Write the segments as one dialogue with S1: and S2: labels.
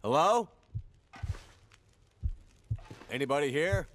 S1: Hello? Anybody here?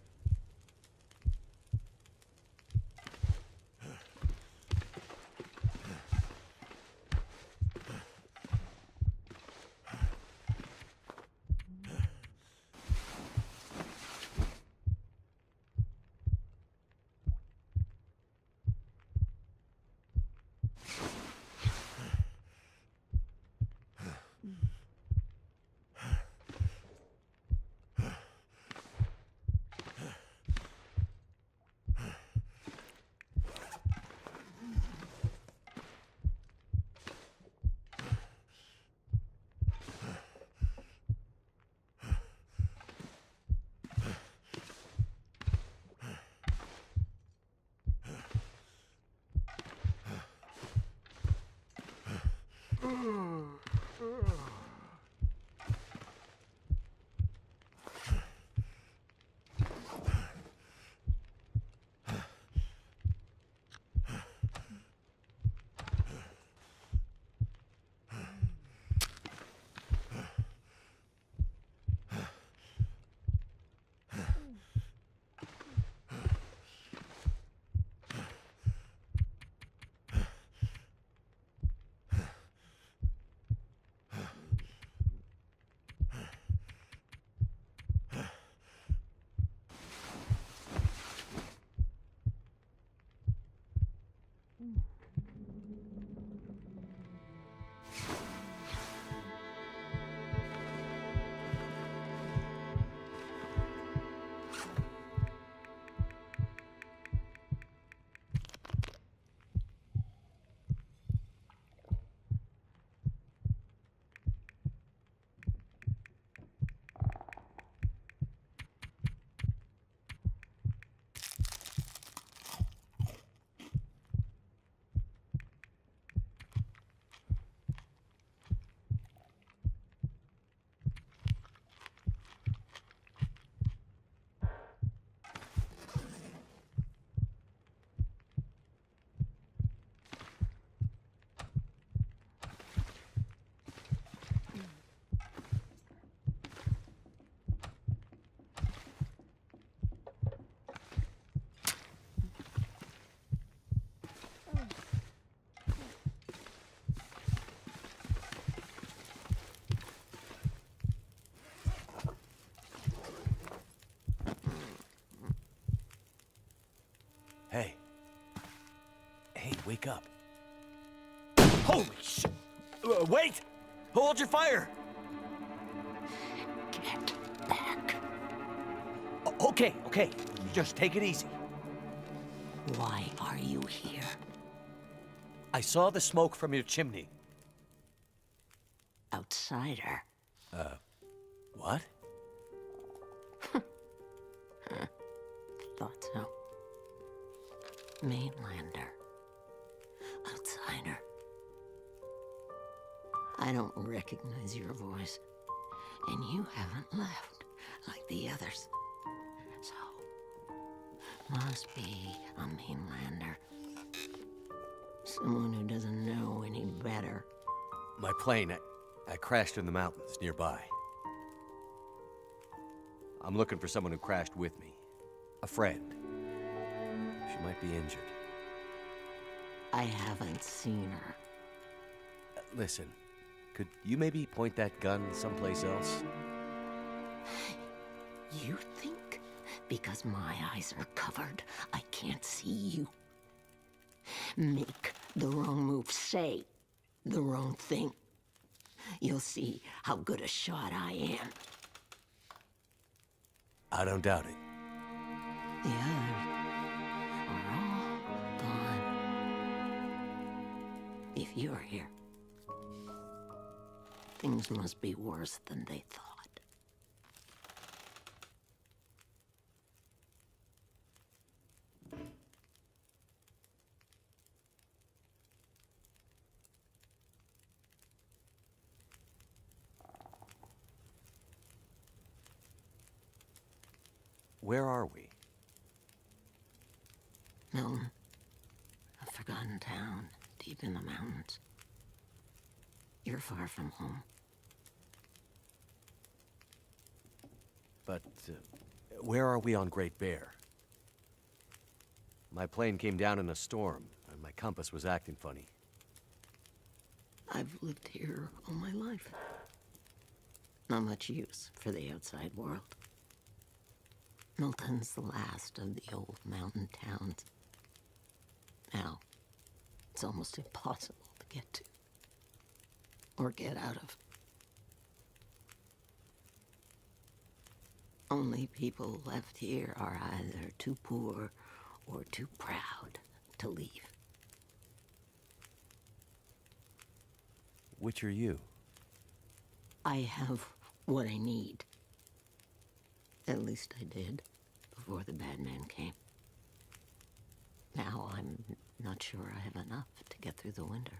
S1: Hey. Hey, wake up. Holy shit! Wait! Hold your fire!
S2: Get back.
S1: Okay. Just take it easy.
S2: Why are you here?
S1: I saw the smoke from your chimney.
S2: Outsider.
S1: What?
S2: Thought so. Mainlander. Outsider. I don't recognize your voice. And you haven't left like the others. So, must be a mainlander. Someone who doesn't know any better.
S1: My plane, I crashed in the mountains nearby. I'm looking for someone who crashed with me. A friend. She might be injured.
S2: I haven't seen her.
S1: Listen, could you maybe point that gun someplace else?
S2: You think because my eyes are covered, I can't see you? Make the wrong move, say the wrong thing. You'll see how good a shot I am.
S1: I don't doubt it.
S2: The others are all gone. If you're here, things must be worse than they thought.
S1: Where are we?
S2: Milton, a forgotten town deep in the mountains. You're far from home.
S1: But where are we on Great Bear? My plane came down in a storm, and my compass was acting funny.
S2: I've lived here all my life. Not much use for the outside world. Milton's the last of the old mountain towns. Now, it's almost impossible to get to. Or get out of. Only people left here are either too poor or too proud to leave.
S1: Which are you?
S2: I have what I need. At least I did, before the bad man came. Now I'm not sure I have enough to get through the winter.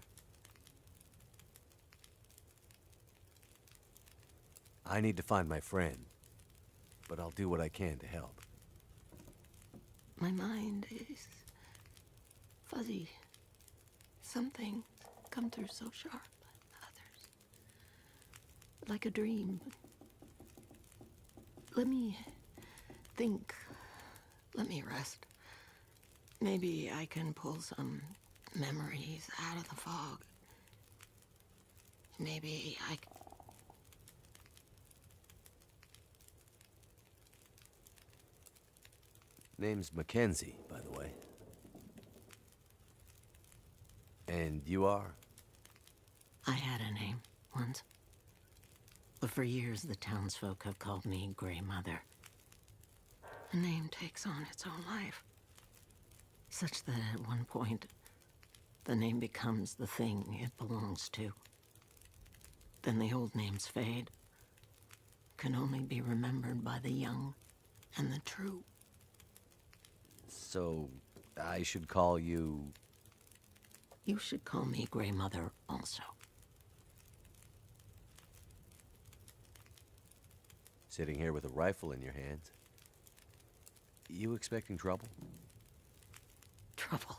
S1: I need to find my friend, but I'll do what I can to help.
S2: My mind is fuzzy. Some things come through so sharp, others like a dream. Let me think. Let me rest. Maybe I can pull some memories out of the fog. Maybe I...
S1: Name's Mackenzie, by the way. And you are?
S2: I had a name once. But for years, the townsfolk have called me Grey Mother. A name takes on its own life. Such that at one point, the name becomes the thing it belongs to. Then the old names fade. Can only be remembered by the young and the true.
S1: So, I should call you...
S2: You should call me Grey Mother also.
S1: Sitting here with a rifle in your hands. You expecting trouble?
S2: Trouble.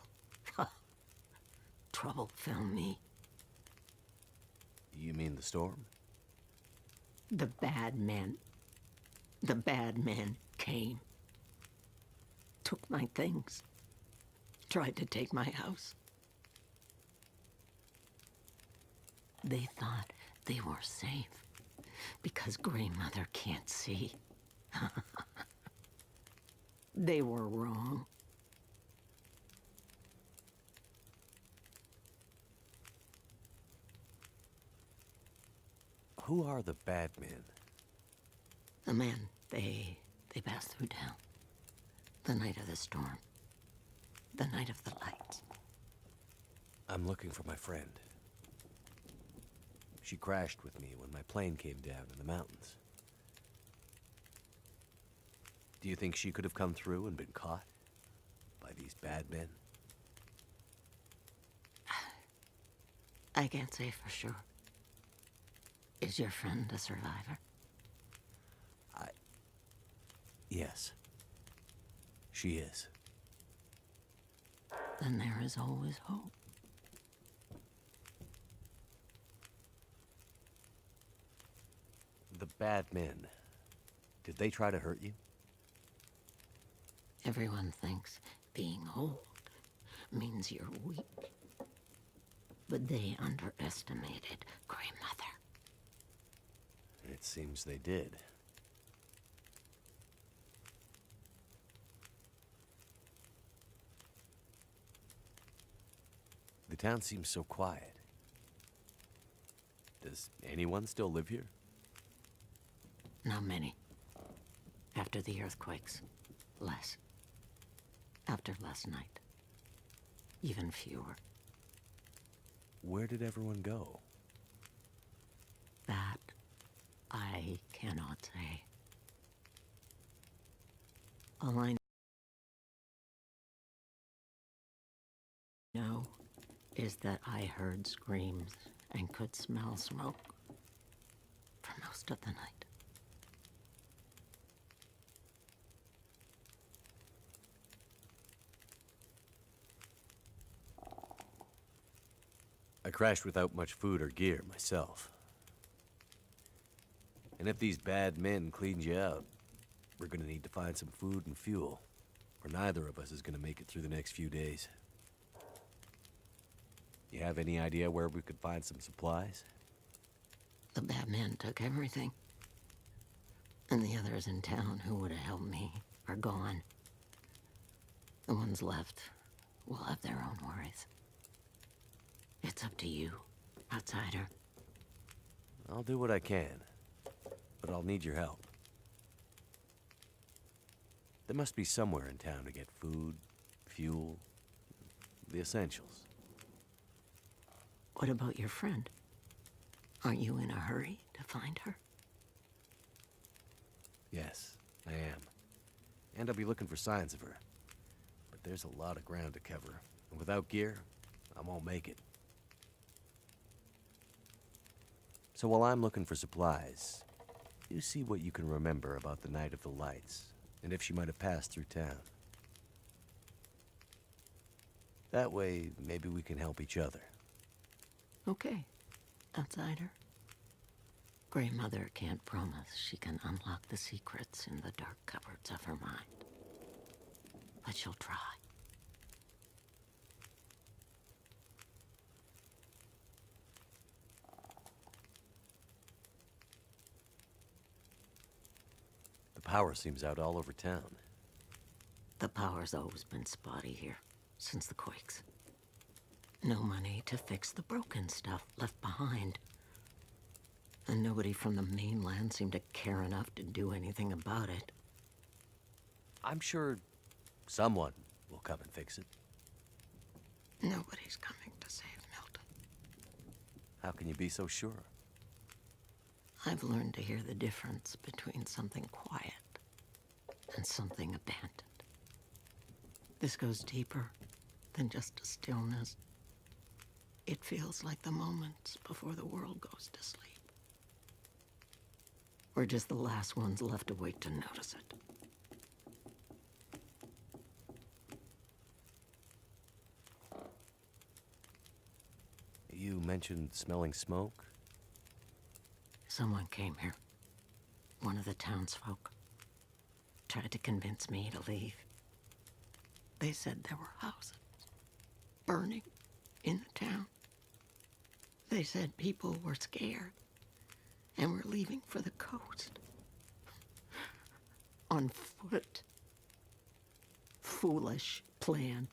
S2: Trouble found me.
S1: You mean the storm?
S2: The bad men. The bad men came. Took my things. Tried to take my house. They thought they were safe because Grey Mother can't see. They were wrong.
S1: Who are the bad men?
S2: The men, they passed through town. The night of the storm. The night of the lights.
S1: I'm looking for my friend. She crashed with me when my plane came down in the mountains. Do you think she could have come through and been caught by these bad men?
S2: I can't say for sure. Is your friend a survivor?
S1: Yes. She is.
S2: Then there is always hope.
S1: The bad men. Did they try to hurt you?
S2: Everyone thinks being old means you're weak. But they underestimated Grey Mother.
S1: It seems they did. The town seems so quiet. Does anyone still live here?
S2: Not many. After the earthquakes, less. After last night, even fewer.
S1: Where did everyone go?
S2: That I cannot say. All I know is that I heard screams and could smell smoke for most of the night.
S1: I crashed without much food or gear myself. And if these bad men cleaned you out, we're gonna need to find some food and fuel, or neither of us is gonna make it through the next few days. You have any idea where we could find some supplies?
S2: The bad men took everything. And the others in town who would have helped me are gone. The ones left will have their own worries. It's up to you, outsider.
S1: I'll do what I can, but I'll need your help. There must be somewhere in town to get food, fuel, the essentials.
S2: What about your friend? Aren't you in a hurry to find her?
S1: Yes, I am. And I'll be looking for signs of her. But there's a lot of ground to cover, and without gear, I won't make it. So while I'm looking for supplies, you see what you can remember about the Night of the Lights, and if she might have passed through town. That way, maybe we can help each other.
S2: Okay, outsider. Grandmother can't promise she can unlock the secrets in the dark cupboards of her mind. But she'll try.
S1: The power seems out all over town.
S2: The power's always been spotty here, since the quakes. No money to fix the broken stuff left behind. And nobody from the mainland seemed to care enough to do anything about it.
S1: I'm sure someone will come and fix it.
S2: Nobody's coming to save Milton.
S1: How can you be so sure?
S2: I've learned to hear the difference between something quiet and something abandoned. This goes deeper than just a stillness. It feels like the moments before the world goes to sleep. We're just the last ones left awake to notice it.
S1: You mentioned smelling smoke?
S2: Someone came here. One of the townsfolk. Tried to convince me to leave. They said there were houses burning in the town. They said people were scared and were leaving for the coast. On foot. Foolish plan.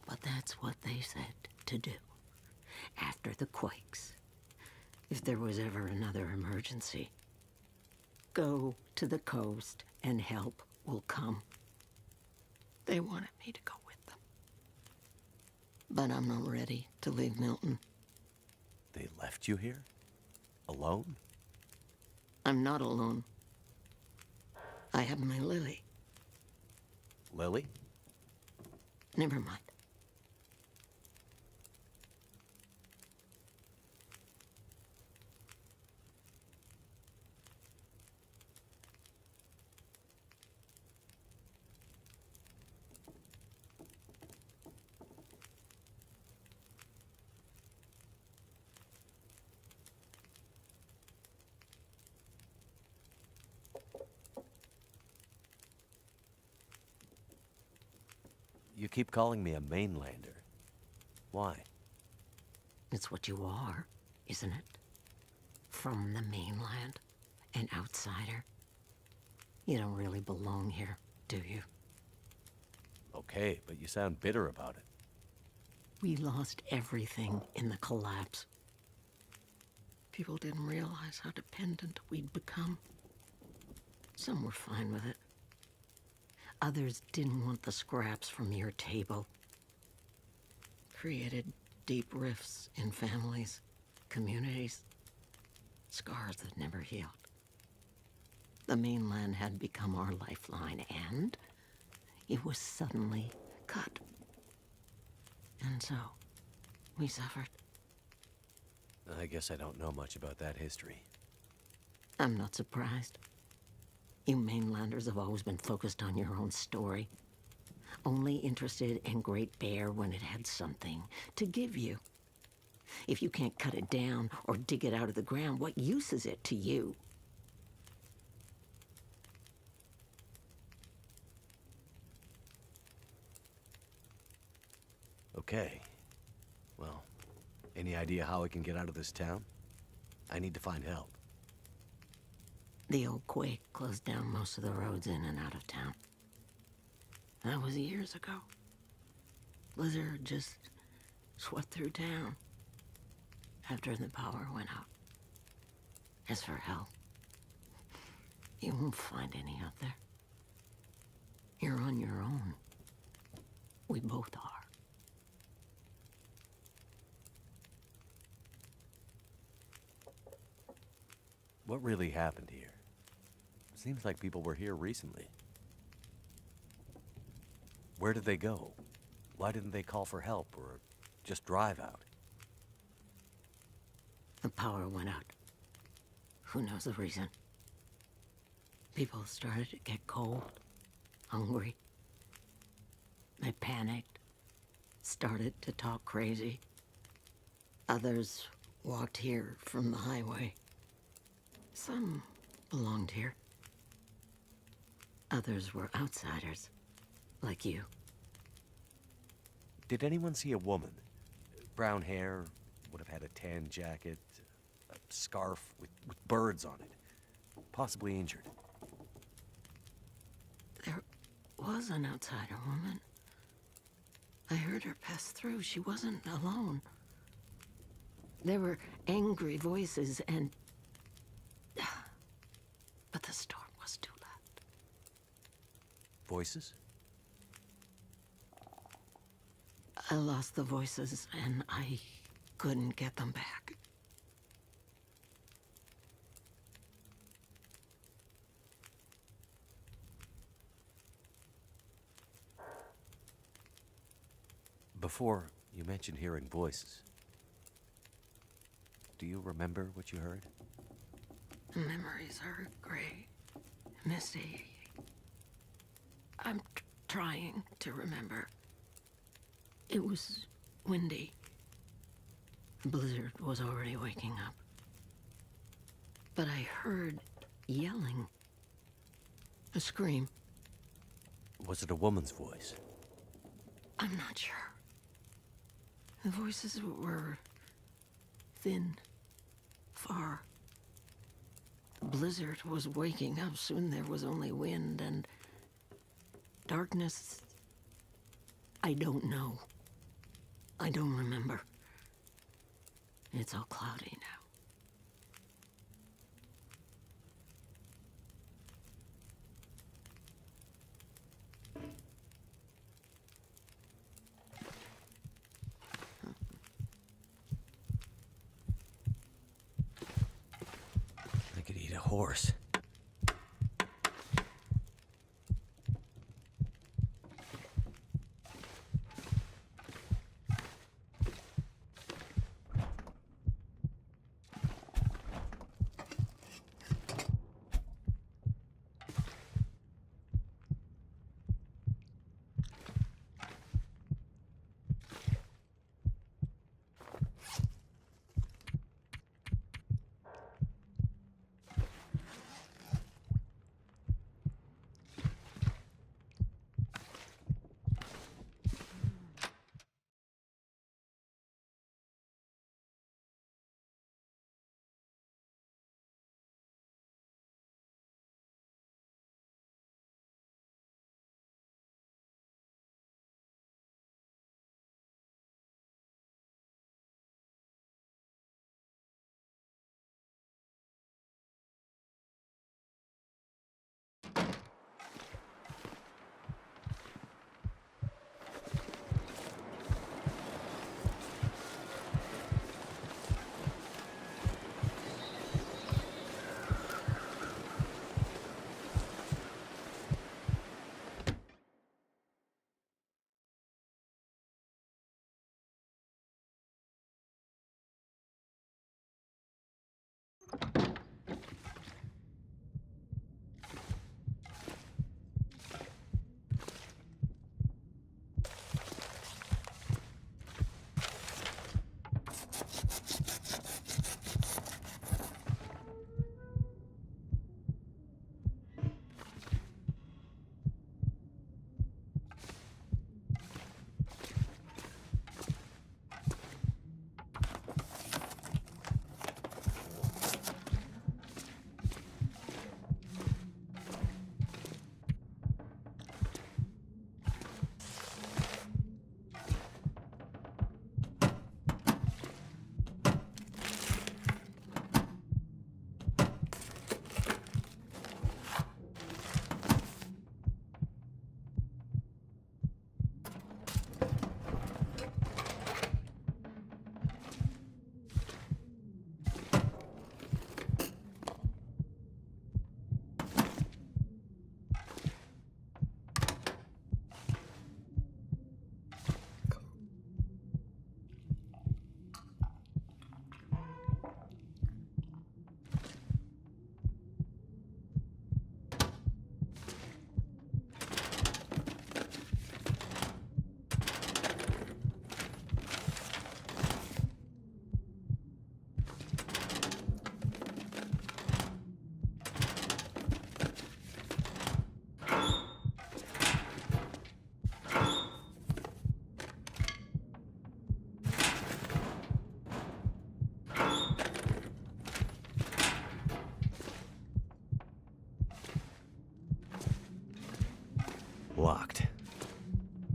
S2: But that's what they said to do. After the quakes. If there was ever another emergency. Go to the coast and help will come. They wanted me to go with them. But I'm not ready to leave Milton.
S1: They left you here? Alone?
S2: I'm not alone. I have my Lily.
S1: Lily?
S2: Never mind.
S1: You keep calling me a mainlander. Why?
S2: It's what you are, isn't it? From the mainland, an outsider. You don't really belong here, do you?
S1: Okay, but you sound bitter about it.
S2: We lost everything in the collapse. People didn't realize how dependent we'd become. Some were fine with it. Others didn't want the scraps from your table. Created deep rifts in families, communities, scars that never healed. The mainland had become our lifeline, and it was suddenly cut. And so, we suffered.
S1: I guess I don't know much about that history.
S2: I'm not surprised. You mainlanders have always been focused on your own story. Only interested in Great Bear when it had something to give you. If you can't cut it down or dig it out of the ground, what use is it to you?
S1: Okay. Well, any idea how I can get out of this town? I need to find help.
S2: The old quake closed down most of the roads in and out of town. That was years ago. Blizzard just swept through town after the power went out. As for help, you won't find any out there. You're on your own. We both are.
S1: What really happened here? Seems like people were here recently. Where did they go? Why didn't they call for help or just drive out?
S2: The power went out. Who knows the reason? People started to get cold, hungry. They panicked, started to talk crazy. Others walked here from the highway. Some belonged here. Others were outsiders, like you.
S1: Did anyone see a woman? Brown hair, would have had a tan jacket, a scarf with birds on it. Possibly injured.
S2: There was an outsider woman. I heard her pass through. She wasn't alone. There were angry voices and... But the storm was too loud.
S1: Voices?
S2: I lost the voices and I couldn't get them back.
S1: Before, you mentioned hearing voices. Do you remember what you heard?
S2: The memories are gray, misty. I'm trying to remember. It was windy. The blizzard was already waking up. But I heard yelling. A scream.
S1: Was it a woman's voice?
S2: I'm not sure. The voices were thin, far. The blizzard was waking up. Soon there was only wind and darkness. I don't know. I don't remember. It's all cloudy now.
S1: I could eat a horse.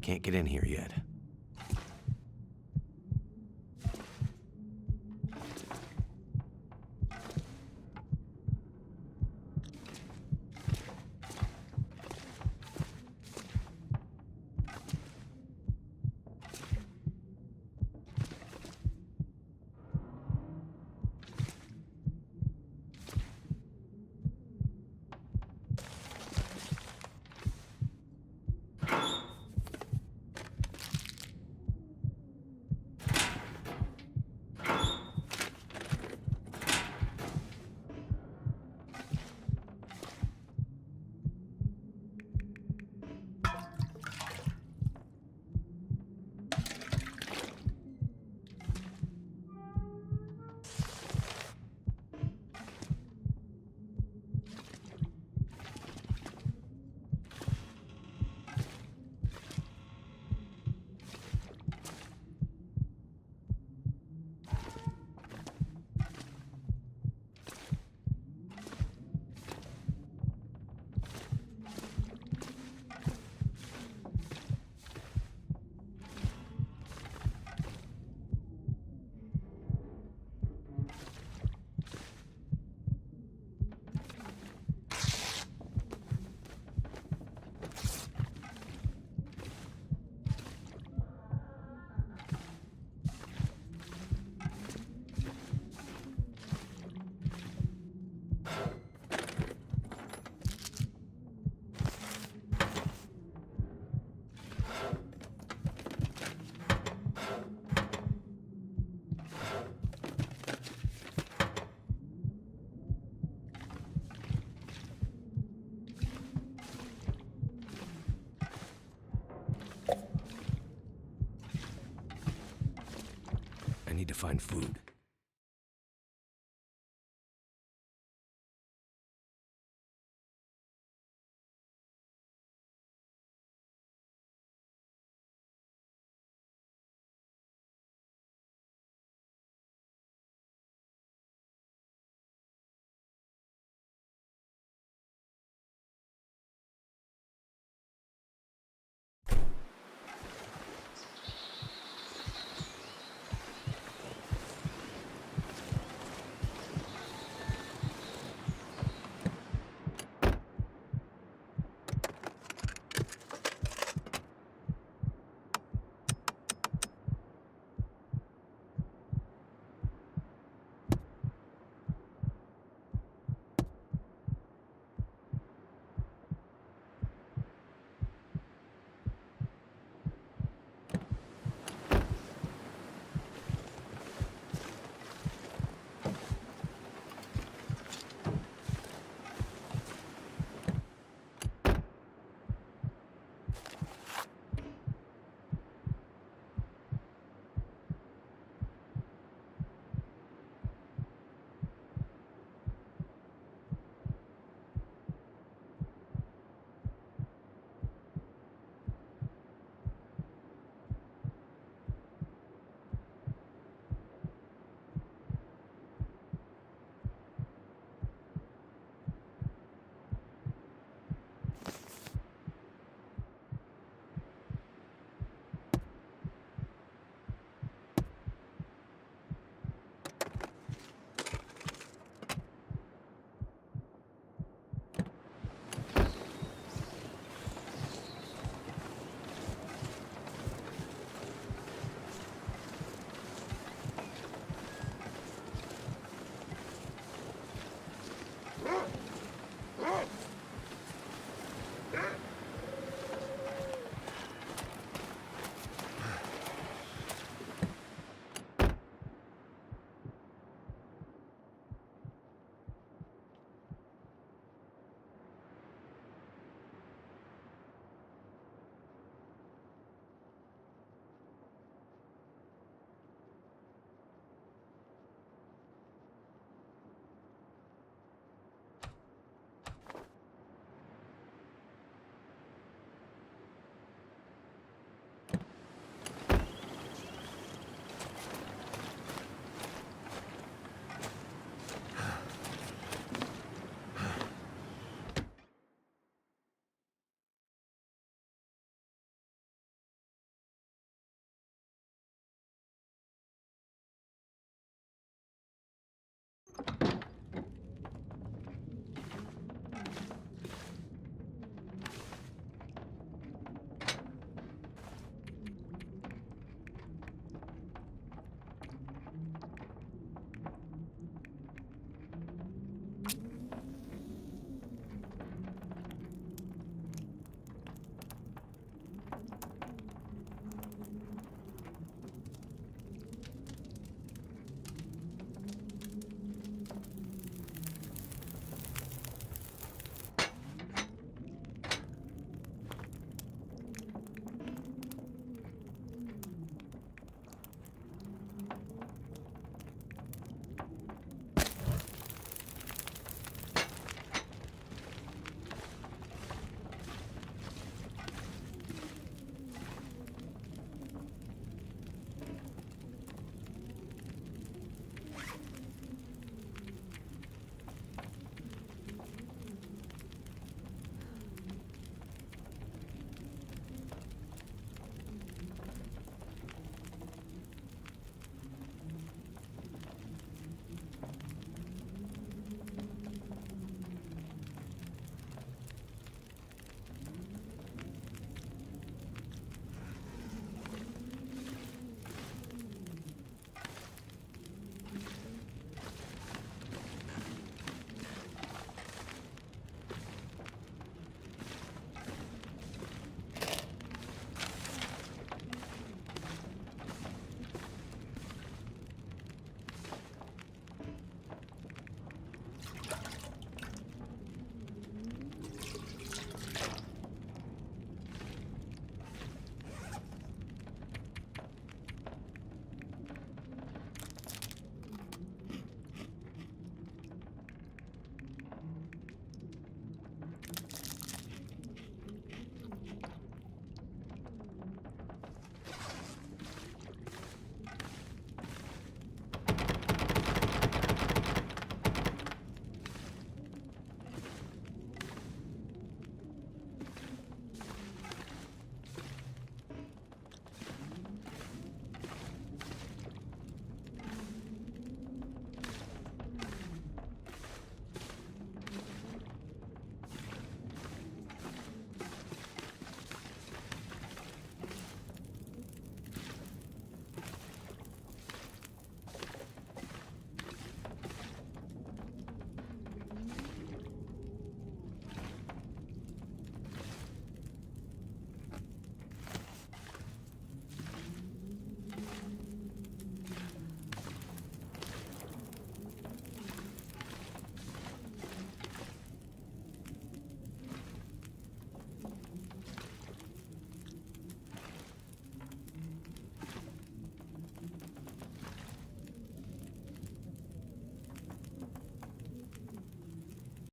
S1: Can't get in here yet. I need to find food.